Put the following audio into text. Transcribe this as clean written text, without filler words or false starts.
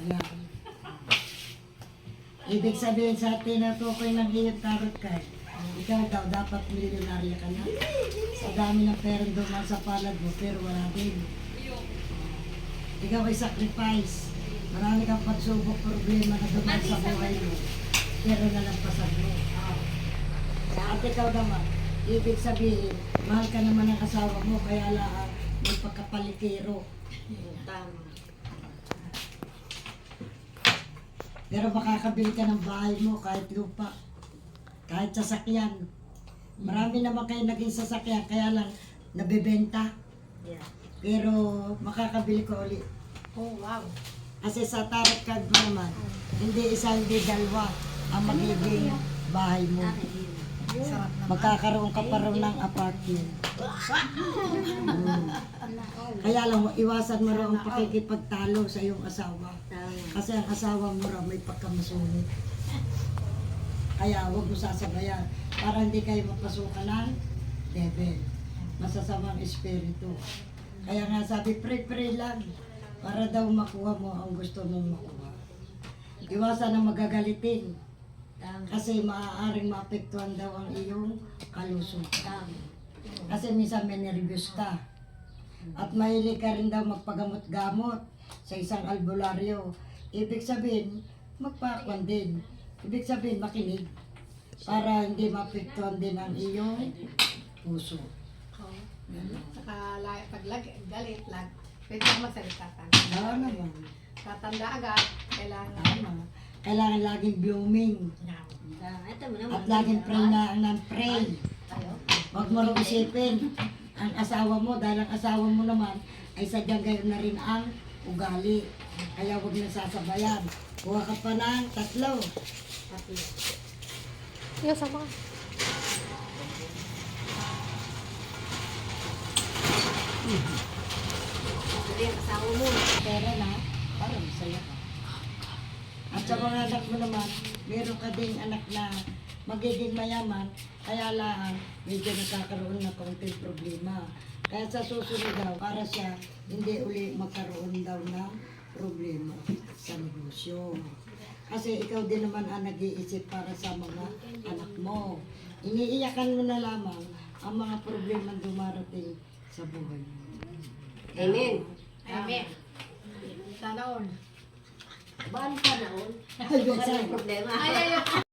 Yan. Ibig sabihin sa tinutukoy ng iyong tarot card, ikaw daw dapat milyonarya ka na. Sa dami ng perang dumaan sa palad mo, pero wala din. Ikaw ay sacrifice. Marami kang pagsubok, problema na dumaan sa buhay mo, pero nalampasan mo. At ikaw naman, ibig sabihin, mahal ka naman ng asawa mo, kaya lang may pagkapalikiro. Tama. Pero makakabili ka ng bahay mo kahit lupa, kahit sasakyan. Marami naman kayo naging sasakyan, kaya lang nabibenta. Yeah. Pero makakabili ko ulit. Oh, wow. Kasi sa tarot card mo naman, hindi isa, hindi dalawa ang magiging bahay mo. Sarap naman. Magkakaroon ka pa rin ng apartment. Kaya lang, iwasan mo rin ang pakikipagtalo sa iyong asawa. Kasi ang asawa mo rin may pagkamasungit. Kaya huwag mo sasabayan para hindi kayo mapasukan ng devil. Masasamang espiritu. Kaya nga sabi, pray lang para daw makuha mo ang gusto mong makuha. Iwasan ang magagalitin. Kasi maaaring maapektuhan daw ang iyong kalusugan. Kasi minsan may nervyos ka. At mahilig ka rin daw magpagamot-gamot sa isang albularyo. Ibig sabihin, magpakwan din. Ibig sabihin, makinig. Para hindi maapektuhan din ang iyong puso. Saka pag galit, pwede kang magsalita ka. Oo naman. Tatanda agad, kailangan. Tama. Kailangan laging blooming. Ito mo naman. At laging pray ng pray. Huwag mo rin isipin ang asawa mo dahil ang asawa mo naman ay sadyang gayon na rin ang ugali. Kaya huwag na sasabayan. Kuha ka pa ng 3. Iya, sama ka. Dali ang asawa mo. Pera na, para masaya ka. At sa mga anak mo naman, meron ka ding anak na magiging mayaman, kaya lang medyo nakakaroon ng konting problema. Kaya sa susunod daw, para siya hindi uli magkaroon daw ng problema sa negosyo. Kasi ikaw din naman ang nag-iisip para sa mga anak mo. Iniiyakan mo na lamang ang mga problema dumarating sa buhay mo. Amen. Amen. Sana all. Baan ka na, Ay, Wala problema. Ay,